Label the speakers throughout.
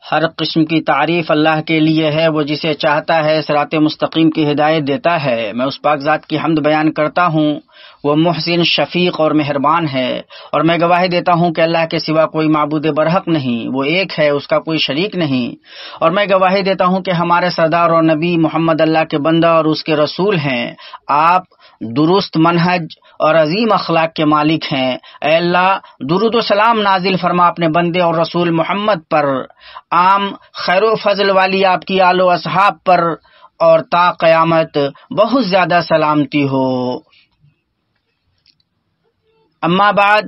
Speaker 1: ہر قسم کی تعریف اللہ کے لیے ہے، وہ جسے چاہتا ہے صراط مستقیم کی ہدایت دیتا ہے۔ میں اس پاک ذات کی حمد بیان کرتا ہوں، وہ محسن، شفیق اور مہربان ہے، اور میں گواہی دیتا ہوں کہ اللہ کے سوا کوئی معبود برحق نہیں، وہ ایک ہے، اس کا کوئی شریک نہیں، اور میں گواہی دیتا ہوں کہ ہمارے سردار اور نبی محمد اللہ کے بندہ اور اس کے رسول ہیں۔ آپ درست منہج اور عظیم اخلاق کے مالک ہیں۔ اے اللہ، درود و سلام نازل فرما اپنے بندے اور رسول محمد پر، عام خیر و فضل والی آپ کی آل و اصحاب پر، اور تا قیامت بہت زیادہ سلامتی ہو۔ اما بعد،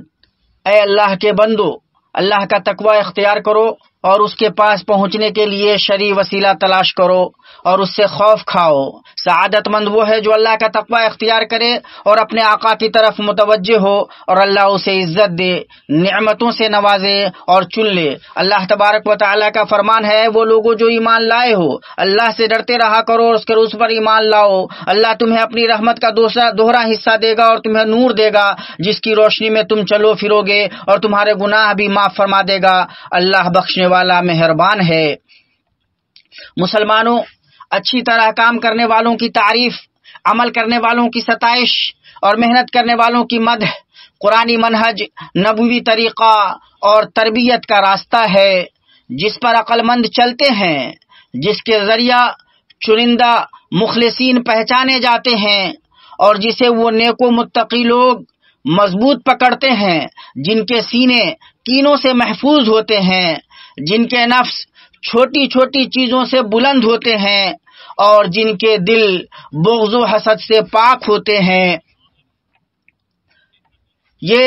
Speaker 1: اے اللہ کے بندو، اللہ کا تقوی اختیار کرو اور اس کے پاس پہنچنے کے لیے شرعی وسیلہ تلاش کرو اور اس سے خوف کھاؤ۔ سعادت مند وہ ہے جو اللہ کا تقوی اختیار کرے اور اپنے آقا کی طرف متوجہ ہو، اور اللہ اسے عزت دے، نعمتوں سے نوازے اور چن لے۔ اللہ تبارک و تعالیٰ کا فرمان ہے، وہ لوگوں جو ایمان لائے ہو، اللہ سے ڈرتے رہا کرو اور اس کے رسول پر ایمان لاؤ۔ اللہ تمہیں اپنی رحمت کا دوہرا حصہ دے گا اور تمہیں نور دے گا جس کی روشنی میں تم چلو پھرو گے، اور تمہارے گناہ بھی معاف فرما دے گا۔ اللہ بخشنے والا مہربان ہے۔ مسلمانوں، اچھی طرح کام کرنے والوں کی تعریف، عمل کرنے والوں کی ستائش اور محنت کرنے والوں کی مدح قرآنی منہج، نبوی طریقہ اور تربیت کا راستہ ہے جس پر عقل مند چلتے ہیں، جس کے ذریعہ چنندہ مخلصین پہچانے جاتے ہیں، اور جسے وہ نیک و متقی لوگ مضبوط پکڑتے ہیں، جن کے سینے کینوں سے محفوظ ہوتے ہیں، جن کے نفس چھوٹی چھوٹی چیزوں سے بلند ہوتے ہیں، اور جن کے دل بغض و حسد سے پاک ہوتے ہیں۔ یہ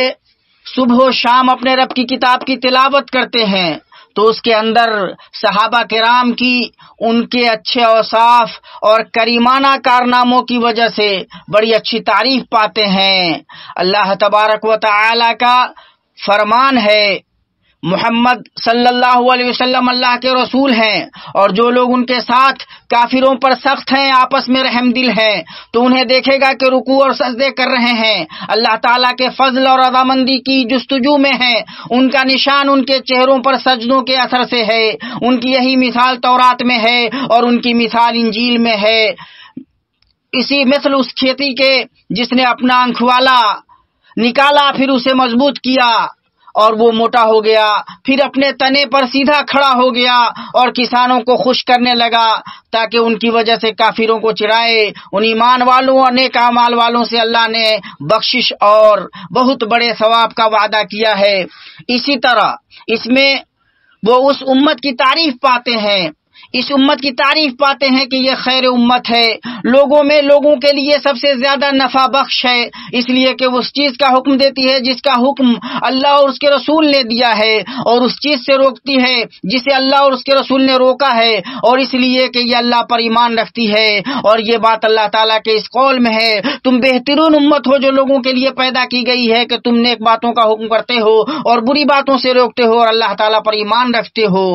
Speaker 1: صبح و شام اپنے رب کی کتاب کی تلاوت کرتے ہیں تو اس کے اندر صحابہ کرام کی ان کے اچھے اوصاف اور کریمانہ کارناموں کی وجہ سے بڑی اچھی تعریف پاتے ہیں۔ اللہ تبارک و تعالی کا فرمان ہے، محمد صلی اللہ علیہ وسلم اللہ کے رسول ہیں، اور جو لوگ ان کے ساتھ کافروں پر سخت ہیں، آپس میں رحم دل ہیں، تو انہیں دیکھے گا کہ رکوع اور سجدے کر رہے ہیں، اللہ تعالیٰ کے فضل اور رضامندی کی جستجو میں ہیں۔ ان کا نشان ان کے چہروں پر سجدوں کے اثر سے ہے۔ ان کی یہی مثال تورات میں ہے اور ان کی مثال انجیل میں ہے۔ اسی مثل اس کھیتی کے جس نے اپنا انکھوالا نکالا، پھر اسے مضبوط کیا اور وہ موٹا ہو گیا، پھر اپنے تنے پر سیدھا کھڑا ہو گیا اور کسانوں کو خوش کرنے لگا تاکہ ان کی وجہ سے کافروں کو چڑھائے۔ ان ایمان والوں اور نیک اعمال والوں سے اللہ نے بخشش اور بہت بڑے ثواب کا وعدہ کیا ہے۔ اسی طرح اس میں وہ اس امت کی تعریف پاتے ہیں، اس امت کی تعریف پاتے ہیں کہ یہ خیر امت ہے، لوگوں میں لوگوں کے لیے سب سے زیادہ نفع بخش ہے، اس لیے کہ وہ اس چیز کا حکم دیتی ہے جس کا حکم اللہ اور اس کے رسول نے دیا ہے، اور اس چیز سے روکتی ہے جسے اللہ اور اس کے رسول نے روکا ہے، اور اس لیے کہ یہ اللہ پر ایمان رکھتی ہے۔ اور یہ بات اللہ تعالیٰ کے اس قول میں ہے، تم بہترین امت ہو جو لوگوں کے لیے پیدا کی گئی ہے کہ تم نیک باتوں کا حکم کرتے ہو اور بری باتوں سے روکتے ہو اور اللہ تعالیٰ پر ایمان رکھتے ہو۔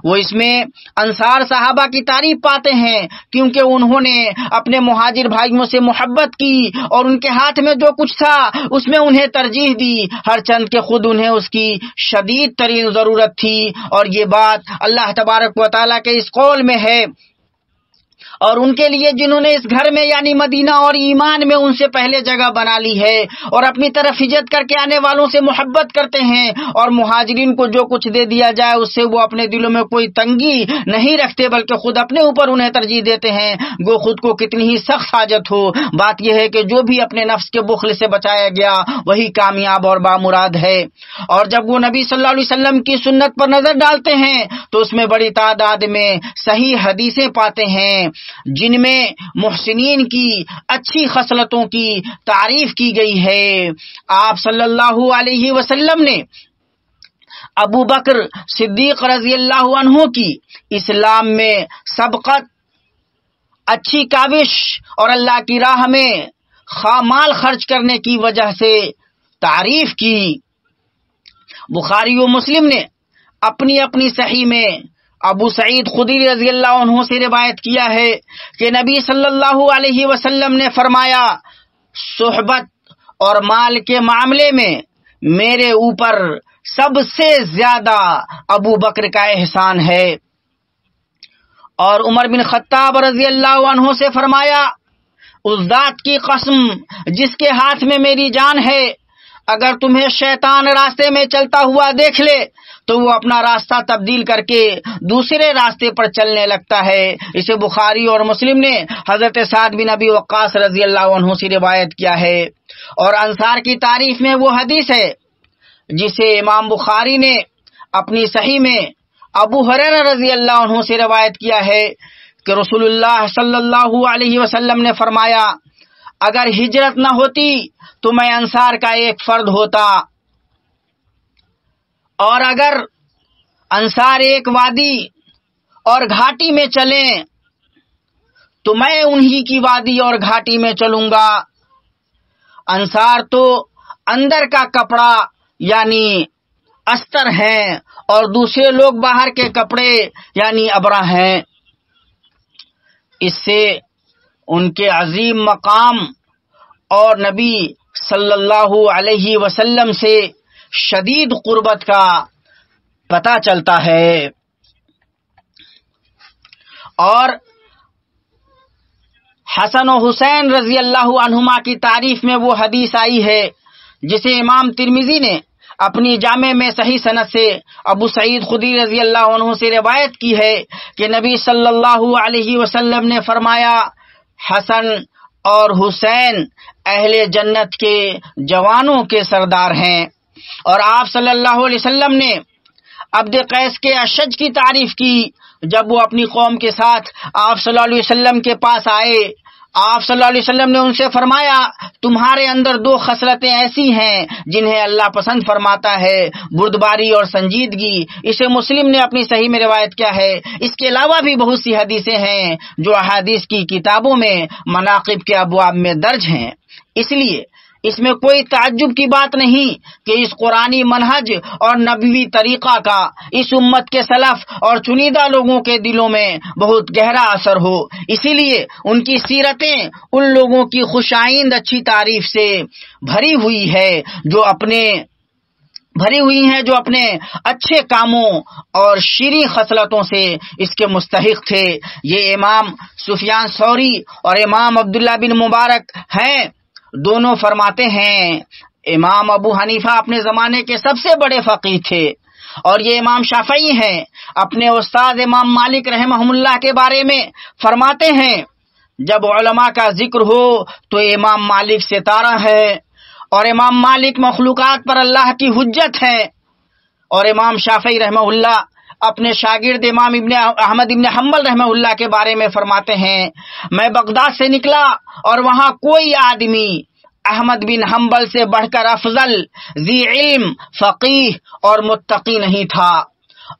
Speaker 1: وہ اس میں انصار صحابہ کی تعریف پاتے ہیں کیونکہ انہوں نے اپنے مہاجر بھائیوں سے محبت کی اور ان کے ہاتھ میں جو کچھ تھا اس میں انہیں ترجیح دی، ہر چند کہ خود انہیں اس کی شدید ترین ضرورت تھی۔ اور یہ بات اللہ تبارک و تعالیٰ کے اس قول میں ہے، اور ان کے لیے جنہوں نے اس گھر میں یعنی مدینہ اور ایمان میں ان سے پہلے جگہ بنا لی ہے اور اپنی طرف ہجرت کر کے آنے والوں سے محبت کرتے ہیں، اور مہاجرین کو جو کچھ دے دیا جائے اس سے وہ اپنے دلوں میں کوئی تنگی نہیں رکھتے بلکہ خود اپنے اوپر انہیں ترجیح دیتے ہیں، گو خود کو کتنی ہی سخت حاجت ہو۔ بات یہ ہے کہ جو بھی اپنے نفس کے بخل سے بچایا گیا وہی کامیاب اور بامراد ہے۔ اور جب وہ نبی صلی اللہ علیہ وسلم کی سنت پر نظر ڈالتے ہیں تو اس میں بڑی تعداد میں صحیح حدیثیں پاتے ہیں جن میں محسنین کی اچھی خصلتوں کی تعریف کی گئی ہے۔ آپ صلی اللہ علیہ وسلم نے ابو بکر صدیق رضی اللہ عنہ کی اسلام میں سبقت، اچھی کاوش اور اللہ کی راہ میں مال خرچ کرنے کی وجہ سے تعریف کی۔ بخاری و مسلم نے اپنی اپنی صحیح میں ابو سعید خدری رضی اللہ عنہ سے روایت کیا ہے کہ نبی صلی اللہ علیہ وسلم نے فرمایا، صحبت اور مال کے معاملے میں میرے اوپر سب سے زیادہ ابو بکر کا احسان ہے۔ اور عمر بن خطاب رضی اللہ عنہ سے فرمایا، اس ذات کی قسم جس کے ہاتھ میں میری جان ہے، اگر تمہیں شیطان راستے میں چلتا ہوا دیکھ لے تو وہ اپنا راستہ تبدیل کر کے دوسرے راستے پر چلنے لگتا ہے۔ اسے بخاری اور مسلم نے حضرت سعد بن ابی وقاص رضی اللہ عنہ سے روایت کیا ہے۔ اور انصار کی تعریف میں وہ حدیث ہے جسے امام بخاری نے اپنی صحیح میں ابو ہریرہ رضی اللہ عنہ سے روایت کیا ہے کہ رسول اللہ صلی اللہ علیہ وسلم نے فرمایا، اگر ہجرت نہ ہوتی تو میں انصار کا ایک فرد ہوتا، اور اگر انصار ایک وادی اور گھاٹی میں چلیں تو میں انہی کی وادی اور گھاٹی میں چلوں گا۔ انصار تو اندر کا کپڑا یعنی استر ہیں اور دوسرے لوگ باہر کے کپڑے یعنی ابرہ ہیں۔ اس سے ان کے عظیم مقام اور نبی صلی اللہ علیہ وسلم سے شدید قربت کا پتہ چلتا ہے۔ اور حسن و حسین رضی اللہ عنہما کی تعریف میں وہ حدیث آئی ہے جسے امام ترمذی نے اپنی جامع میں صحیح سند سے ابو سعید خدری رضی اللہ عنہ سے روایت کی ہے کہ نبی صلی اللہ علیہ وسلم نے فرمایا، حسن اور حسین اہل جنت کے جوانوں کے سردار ہیں۔ اور آپ صلی اللہ علیہ وسلم نے عبد قیس کے اشج کی تعریف کی جب وہ اپنی قوم کے ساتھ آپ صلی اللہ علیہ وسلم کے پاس آئے۔ آپ صلی اللہ علیہ وسلم نے ان سے فرمایا، تمہارے اندر دو خصلتیں ایسی ہیں جنہیں اللہ پسند فرماتا ہے، بردباری اور سنجیدگی۔ اسے مسلم نے اپنی صحیح میں روایت کیا ہے۔ اس کے علاوہ بھی بہت سی حدیثیں ہیں جو احادیث کی کتابوں میں مناقب کے ابواب میں درج ہیں۔ اس لیے اس میں کوئی تعجب کی بات نہیں کہ اس قرآنی منہج اور نبوی طریقہ کا اس امت کے سلف اور چنیدہ لوگوں کے دلوں میں بہت گہرا اثر ہو۔ اسی لیے ان کی سیرتیں ان لوگوں کی خوش آئند اچھی تعریف سے بھری ہوئی ہیں جو اپنے اچھے کاموں اور شیریں خصلتوں سے اس کے مستحق تھے۔ یہ امام سفیان ثوری اور امام عبداللہ بن مبارک ہیں۔ دونوں فرماتے ہیں امام ابو حنیفہ اپنے زمانے کے سب سے بڑے فقیہ تھے، اور یہ امام شافعی ہیں۔ اپنے استاد امام مالک رحمہ اللہ کے بارے میں فرماتے ہیں، جب علماء کا ذکر ہو تو امام مالک ستارہ ہے، اور امام مالک مخلوقات پر اللہ کی حجت ہے۔ اور امام شافعی رحمہ اللہ اپنے شاگرد امام احمد ابن حنبل رحمہ اللہ کے بارے میں فرماتے ہیں، میں بغداد سے نکلا اور وہاں کوئی آدمی احمد بن حنبل سے بڑھ کر افضل، ذی علم، فقیہ اور متقی نہیں تھا۔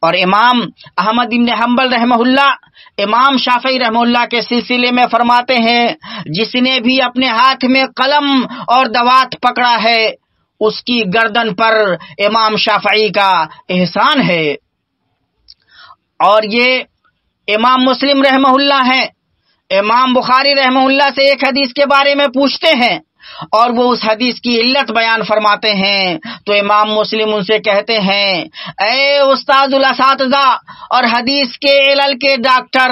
Speaker 1: اور امام احمد بن حنبل رحمہ اللہ امام شافعی رحمہ اللہ کے سلسلے میں فرماتے ہیں، جس نے بھی اپنے ہاتھ میں قلم اور دوات پکڑا ہے اس کی گردن پر امام شافعی کا احسان ہے۔ اور یہ امام مسلم رحمہ اللہ ہیں۔ امام بخاری رحمہ اللہ سے ایک حدیث کے بارے میں پوچھتے ہیں اور وہ اس حدیث کی علت بیان فرماتے ہیں تو امام مسلم ان سے کہتے ہیں، اے استاد الاساتذہ اور حدیث کے علل کے ڈاکٹر،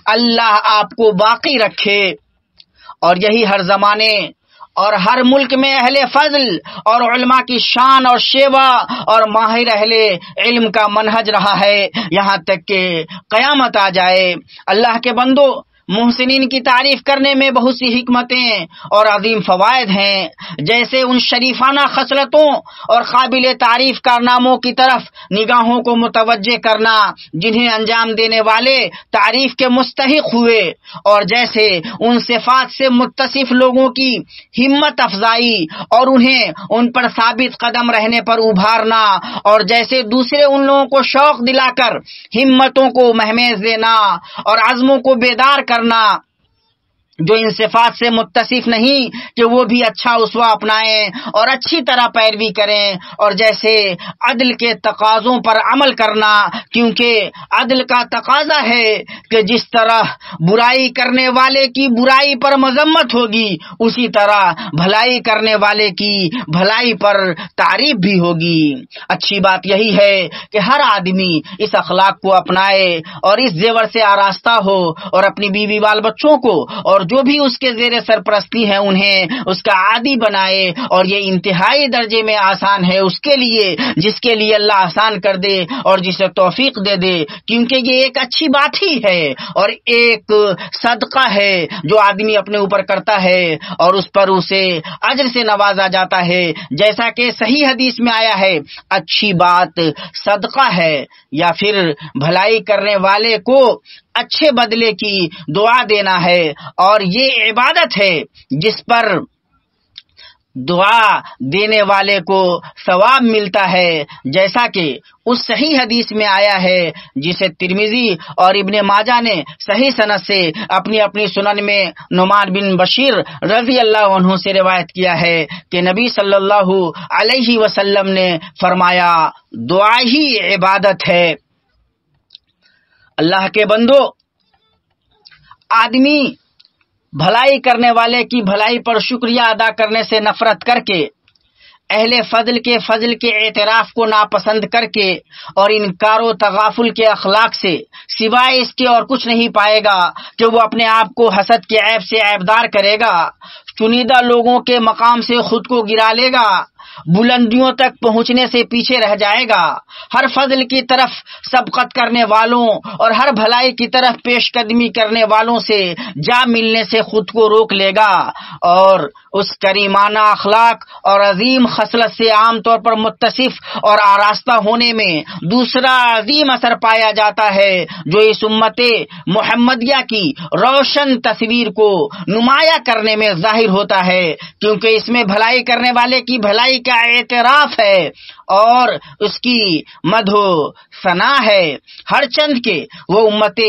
Speaker 1: اللہ آپ کو باقی رکھے۔ اور یہی ہر زمانے اور ہر ملک میں اہل فضل اور علماء کی شان اور شیوا اور ماہر اہل علم کا منہج رہا ہے، یہاں تک کہ قیامت آ جائے۔ اللہ کے بندو، محسنین کی تعریف کرنے میں بہت سی حکمتیں اور عظیم فوائد ہیں، جیسے ان شریفانہ خصلتوں اور قابل تعریف کارناموں کی طرف نگاہوں کو متوجہ کرنا جنہیں انجام دینے والے تعریف کے مستحق ہوئے، اور جیسے ان صفات سے متصف لوگوں کی ہمت افزائی اور انہیں ان پر ثابت قدم رہنے پر ابھارنا، اور جیسے دوسرے ان لوگوں کو شوق دلا کر ہمتوں کو مہمیز دینا اور عزموں کو بیدار کرنا، جو ان صفات سے متصف نہیں کہ وہ بھی اچھا اسوہ اپنائیں اور اچھی طرح پیروی کریں، اور جیسے عدل کے تقاضوں پر عمل کرنا، کیونکہ عدل کا تقاضا ہے کہ جس طرح برائی کرنے والے کی برائی پر مذمت ہوگی، اسی طرح بھلائی کرنے والے کی بھلائی پر تعریف بھی ہوگی۔ اچھی بات یہی ہے کہ ہر آدمی اس اخلاق کو اپنائے اور اس زیور سے آراستہ ہو، اور اپنی بیوی بال بچوں کو اور جو بھی اس کے زیر سرپرستی ہیں انہیں اس کا عادی بنائے، اور یہ انتہائی درجے میں آسان ہے اس کے لیے جس کے لیے اللہ آسان کر دے اور جسے توفیق دے دے، کیونکہ یہ ایک اچھی بات ہی ہے اور ایک صدقہ ہے جو آدمی اپنے اوپر کرتا ہے اور اس پر اسے اجر سے نوازا جاتا ہے، جیسا کہ صحیح حدیث میں آیا ہے، اچھی بات صدقہ ہے، یا پھر بھلائی کرنے والے کو اچھے بدلے کی دعا دینا ہے، اور یہ عبادت ہے جس پر دعا دینے والے کو ثواب ملتا ہے، جیسا کہ اس صحیح حدیث میں آیا ہے جسے ترمذی اور ابن ماجہ نے صحیح سند سے اپنی اپنی سنن میں نعمان بن بشیر رضی اللہ عنہ سے روایت کیا ہے کہ نبی صلی اللہ علیہ وسلم نے فرمایا، دعا ہی عبادت ہے۔ اللہ کے بندو، آدمی بھلائی کرنے والے کی بھلائی پر شکریہ ادا کرنے سے نفرت کر کے، اہل فضل کے فضل کے اعتراف کو ناپسند کر کے اور انکار و تغافل کے اخلاق سے سوائے اس کے اور کچھ نہیں پائے گا کہ وہ اپنے آپ کو حسد کے عیب سے عیبدار کرے گا، چنیدہ لوگوں کے مقام سے خود کو گرا لے گا، بلندیوں تک پہنچنے سے پیچھے رہ جائے گا، ہر فضل کی طرف سبقت کرنے والوں اور ہر بھلائی کی طرف پیش قدمی کرنے والوں سے جا ملنے سے خود کو روک لے گا، اور اس کریمانہ اخلاق اور عظیم خصلت سے عام طور پر متصف اور آراستہ ہونے میں دوسرا عظیم اثر پایا جاتا ہے جو اس امت محمدیہ کی روشن تصویر کو نمایاں کرنے میں ظاہر ہوتا ہے، کیونکہ اس میں بھلائی کرنے والے کی بھلائی کا اعتراف ہے اور اس کی مدح و ثنا ہے، ہر چند کے وہ امت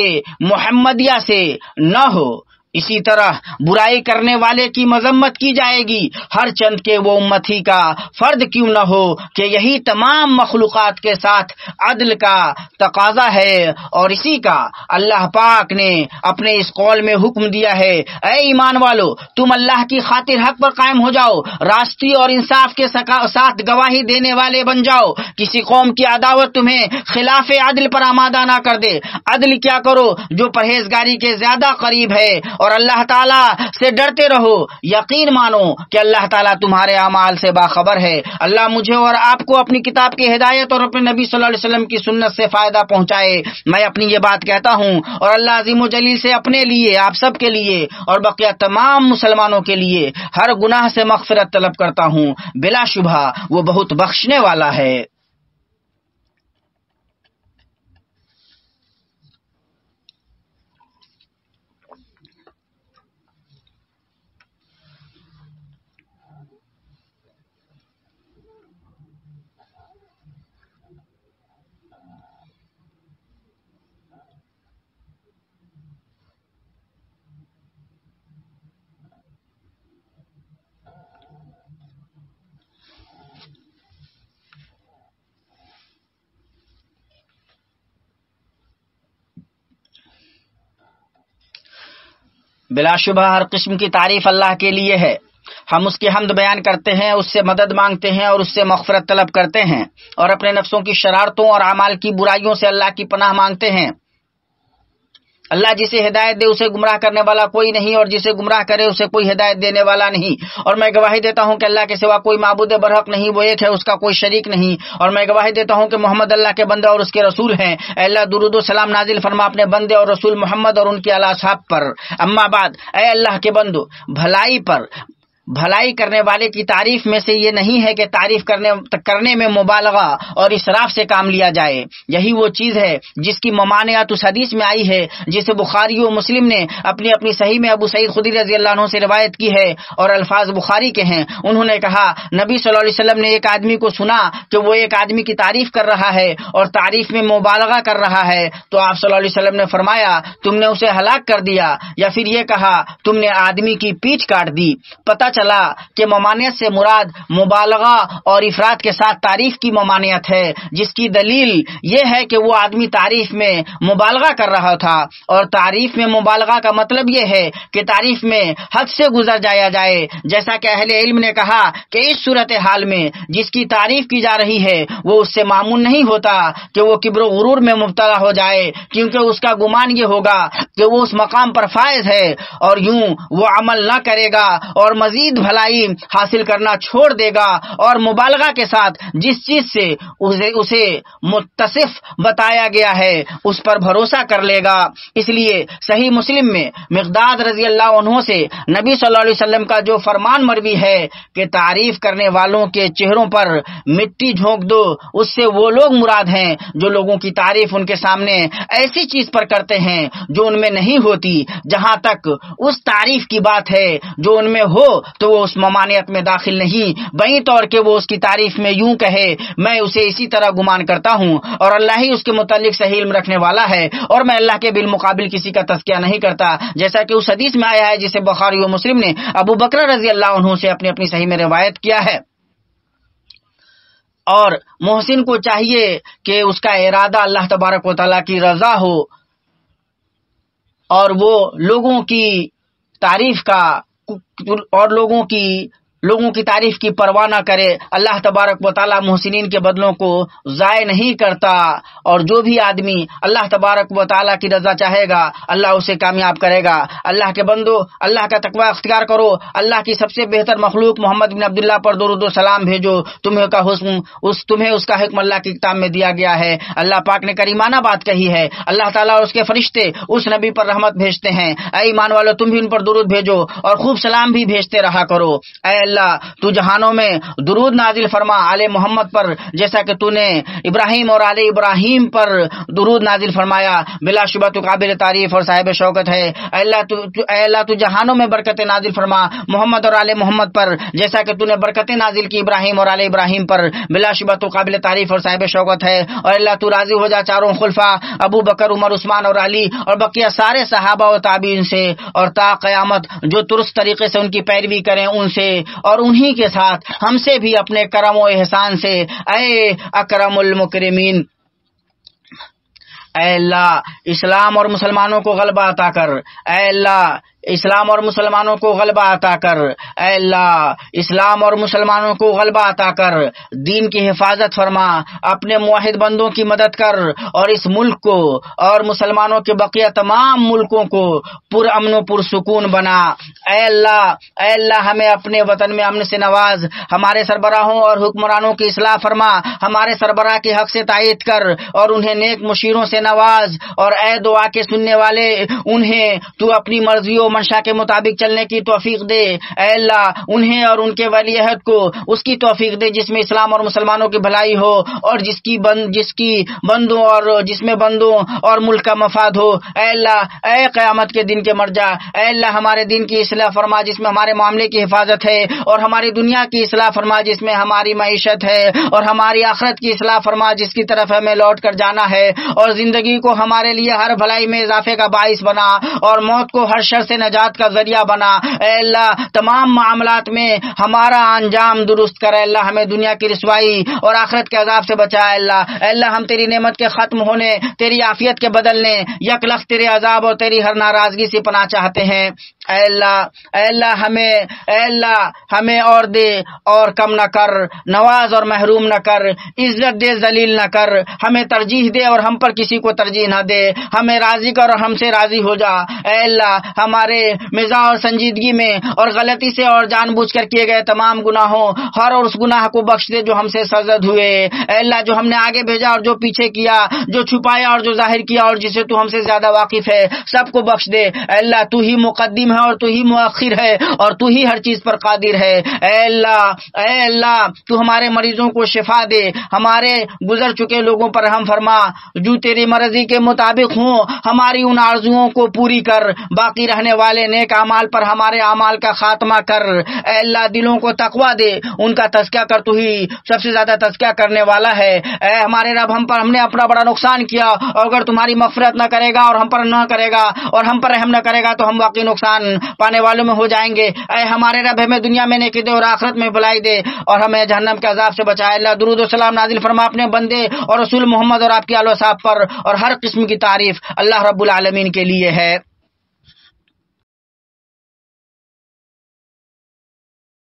Speaker 1: محمدیہ سے نہ ہو۔ اسی طرح برائی کرنے والے کی مذمت کی جائے گی، ہر چند کے وہ امتی کا فرد کیوں نہ ہو، کہ یہی تمام مخلوقات کے ساتھ عدل کا تقاضا ہے، اور اسی کا اللہ پاک نے اپنے اس قول میں حکم دیا ہے، اے ایمان والو، تم اللہ کی خاطر حق پر قائم ہو جاؤ، راستی اور انصاف کے ساتھ گواہی دینے والے بن جاؤ، کسی قوم کی عداوت تمہیں خلاف عدل پر آمادہ نہ کر دے، عدل کیا کرو جو پرہیزگاری کے زیادہ قریب ہے، اور اللہ تعالیٰ سے ڈرتے رہو، یقین مانو کہ اللہ تعالیٰ تمہارے اعمال سے باخبر ہے۔ اللہ مجھے اور آپ کو اپنی کتاب کی ہدایت اور اپنے نبی صلی اللہ علیہ وسلم کی سنت سے فائدہ پہنچائے۔ میں اپنی یہ بات کہتا ہوں اور اللہ عظیم و جلیل سے اپنے لیے، آپ سب کے لیے اور بقیہ تمام مسلمانوں کے لیے ہر گناہ سے مغفرت طلب کرتا ہوں، بلا شبہ وہ بہت بخشنے والا ہے۔ بلا شبہ ہر قسم کی تعریف اللہ کے لیے ہے، ہم اس کی حمد بیان کرتے ہیں، اس سے مدد مانگتے ہیں اور اس سے مغفرت طلب کرتے ہیں، اور اپنے نفسوں کی شرارتوں اور اعمال کی برائیوں سے اللہ کی پناہ مانگتے ہیں۔ اللہ جسے ہدایت دے اسے گمراہ کرنے والا کوئی نہیں، اور جسے گمراہ کرے اسے کوئی ہدایت دینے والا نہیں، اور میں گواہی دیتا ہوں کہ اللہ کے سوا کوئی معبود برحق نہیں، وہ ایک ہے، اس کا کوئی شریک نہیں، اور میں گواہی دیتا ہوں کہ محمد اللہ کے بندے اور اس کے رسول ہیں۔ اے اللہ درود و سلام نازل فرما اپنے بندے اور رسول محمد اور ان کے اعلی اصحاب پر۔ اما بعد، اے اللہ کے بندو، بھلائی پر بھلائی کرنے والے کی تعریف میں سے یہ نہیں ہے کہ تعریف کرنے میں مبالغہ اور اسراف سے کام لیا جائے۔ یہی وہ چیز ہے جس کی ممانعت اس حدیث میں آئی ہے جسے بخاری و مسلم نے اپنی صحیح میں ابو سعید خدری رضی اللہ عنہ سے روایت کی ہے، اور الفاظ بخاری کے ہیں۔ انہوں نے کہا نبی صلی اللہ علیہ وسلم نے ایک آدمی کو سنا کہ وہ ایک آدمی کی تعریف کر رہا ہے اور تعریف میں مبالغہ کر رہا ہے، تو آپ صلی اللہ علیہ وسلم نے فرمایا تم نے اسے ہلاک کر دیا، یا پھر یہ کہا تم نے آدمی کی پیٹھ کاٹ دی۔ پتہ چلا کہ ممانعت سے مراد مبالغہ اور افراد کے ساتھ تعریف کی ممانعت ہے، جس کی دلیل یہ ہے کہ وہ آدمی تعریف میں مبالغہ کر رہا تھا، اور تعریف میں مبالغہ کا مطلب یہ ہے کہ تعریف میں حد سے گزر جایا جائے، جیسا کہ اہل علم نے کہا کہ اس صورتحال میں جس کی تعریف کی جا رہی ہے وہ اس سے معمول نہیں ہوتا کہ وہ کبر و غرور میں مبتلا ہو جائے، کیونکہ اس کا گمان یہ ہوگا کہ وہ اس مقام پر فائز ہے، اور یوں وہ عمل نہ کرے گا اور مزید بھلائی حاصل کرنا چھوڑ دے گا، اور مبالغہ کے ساتھ جس چیز سے اسے متصف بتایا گیا ہے اس پر بھروسہ کر لے گا۔ اس لیے صحیح مسلم میں مقداد رضی اللہ عنہ سے نبی صلی اللہ علیہ وسلم کا جو فرمان مروی ہے کہ تعریف کرنے والوں کے چہروں پر مٹی جھونک دو، اس سے وہ لوگ مراد ہیں جو لوگوں کی تعریف ان کے سامنے ایسی چیز پر کرتے ہیں جو ان میں نہیں ہوتی۔ جہاں تک اس تعریف کی بات ہے جو ان میں ہو تو وہ اس ممانعت میں داخل نہیں، بہی طور کہ وہ اس کی تعریف میں یوں کہے میں اسے اسی طرح گمان کرتا ہوں اور اللہ ہی اس کے متعلق صحیح علم رکھنے والا ہے، اور میں اللہ کے بالمقابل کسی کا تزکیہ نہیں کرتا، جیسا کہ اس حدیث میں آیا ہے جسے بخاری و مسلم نے ابو بکر رضی اللہ عنہ سے اپنی صحیح میں روایت کیا ہے۔ اور محسن کو چاہیے کہ اس کا ارادہ اللہ تبارک و تعالیٰ کی رضا ہو، اور وہ لوگوں کی تعریف کی پرواہ نہ کرے۔ اللہ تبارک و تعالیٰ محسنین کے بدلوں کو ضائع نہیں کرتا، اور جو بھی آدمی اللہ تبارک و تعالیٰ کی رضا چاہے گا اللہ اسے کامیاب کرے گا۔ اللہ کے بندو، اللہ کا تقوی اختیار کرو، اللہ کی سب سے بہتر مخلوق محمد بن عبداللہ پر درود و سلام بھیجو، تمہیں اس کا حکم اللہ کی کتاب میں دیا گیا ہے۔ اللہ پاک نے کریمانہ بات کہی ہے، اللہ تعالیٰ اور اس کے فرشتے اس نبی پر رحمت بھیجتے ہیں۔ اے ایمان والو، تم بھی ان پر درود بھیجو اور خوب سلام بھی بھیجتے رہا کرو۔ اے اللہ تو جہانوں میں درود نازل فرما آل محمد پر، جیسا کہ تو نے ابراہیم اور آل ابراہیم پر درود نازل فرمایا، بلا شبہ تو قابل تعریف اور صاحب شوکت ہے۔ اے اللہ تو جہانوں میں برکت نازل فرما محمد اور آل محمد پر، جیسا کہ تو نے برکت نازل کی ابراہیم اور آل ابراہیم پر، بلا شبہ تو قابل تعریف اور صاحب شوکت ہے۔ اور اللہ تو راضی ہو جا چاروں خلفاء ابو بکر، عمر، عثمان اور علی اور بقیہ سارے صحابہ و تابعین سے، اور تا قیامت جو درست طریقے سے ان کی پیروی کریں ان سے، اور انہی کے ساتھ ہم سے بھی اپنے کرم و احسان سے، اے اکرم المکرمین۔ اے اللہ اسلام اور مسلمانوں کو غلبہ عطا کر، اے اللہ اسلام اور مسلمانوں کو غلبہ عطا کر، اے اللہ اسلام اور مسلمانوں کو غلبہ عطا کر، دین کی حفاظت فرما، اپنے موحد بندوں کی مدد کر، اور اس ملک کو اور مسلمانوں کے بقیہ تمام ملکوں کو پر امن و پرسکون بنا۔ اے اللہ ہمیں اپنے وطن میں امن سے نواز، ہمارے سربراہوں اور حکمرانوں کی اصلاح فرما، ہمارے سربراہ کے حق سے تائید کر اور انہیں نیک مشیروں سے نواز، اور اے دعا کے سننے والے انہیں تو اپنی مرضی و منشا کے مطابق چلنے کی توفیق دے۔ اے اللہ انہیں اور ان کے ولی عہد کو اس کی توفیق دے جس میں اسلام اور مسلمانوں کی بھلائی ہو، اور جس کی بندوں اور جس میں بندوں اور ملک کا مفاد ہو۔ اے اللہ اے قیامت کے دن کے مرجع، اے اللہ ہمارے دین کی اصلاح فرما جس میں ہمارے معاملے کی حفاظت ہے، اور ہماری دنیا کی اصلاح فرما جس میں ہماری معیشت ہے، اور ہماری آخرت کی اصلاح فرما جس کی طرف ہمیں لوٹ کر جانا ہے، اور زندگی کو ہمارے لیے ہر بھلائی میں اضافے کا باعث بنا، اور موت کو ہر شر سے نجات کا ذریعہ بنا۔ اے اللہ تمام معاملات میں ہمارا انجام درست کر، اے اللہ ہمیں دنیا کی رسوائی اور آخرت کے عذاب سے بچا۔ اے اللہ ہم تیری نعمت کے ختم ہونے، تیری عافیت کے بدلنے، یک لخت تیرے عذاب اور تیری ہر ناراضگی سے پناہ چاہتے ہیں۔ اے اللہ ہمیں اور دے اور کم نہ کر، نواز اور محروم نہ کر، عزت دے ذلیل نہ کر، ہمیں ترجیح دے اور ہم پر کسی کو ترجیح نہ دے، ہمیں راضی کر اور ہم سے راضی ہو جا۔ اے اللہ ہمارے مزاح اور سنجیدگی میں اور غلطی سے اور جان بوجھ کر کیے گئے تمام گناہوں، ہر اور اس گناہ کو بخش دے جو ہم سے سرزد ہوئے۔ اے اللہ جو ہم نے آگے بھیجا اور جو پیچھے کیا، جو چھپایا اور جو ظاہر کیا، اور جسے تو ہم سے زیادہ واقف ہے، سب کو بخش دے۔ اے اللہ تو ہی مقدم مقدم ہے اور تو ہی مؤخر ہے اور تو ہی ہر چیز پر قادر ہے۔ اے اللہ تو ہمارے مریضوں کو شفا دے، ہمارے گزر چکے لوگوں پر رحم فرما، جو تیری مرضی کے مطابق ہوں ہماری ان آرزوؤں کو پوری کر، باقی رہنے والے نیک اعمال پر ہمارے اعمال کا خاتمہ کر۔ اے اللہ دلوں کو تقویٰ دے، ان کا تزکیہ کر، تو ہی سب سے زیادہ تزکیہ کرنے والا ہے۔ اے ہمارے رب ہم نے اپنا بڑا نقصان کیا، اور اگر تمہاری مغفرت نہ کرے گا اور ہم پر نہ کرے گا اور ہم پر رحم نہ کرے گا تو ہم واقعی نقصان پانے والوں میں ہو جائیں گے۔ اے ہمارے رب ہمیں دنیا میں نیکی دے اور آخرت میں بھلائی دے اور ہمیں جہنم کے عذاب سے بچائے۔ اللہ درود و سلام نازل فرما اپنے بندے اور رسول محمد اور آپ کے آل و صحاب پر، اور ہر قسم کی تعریف اللہ رب العالمین کے لیے ہے۔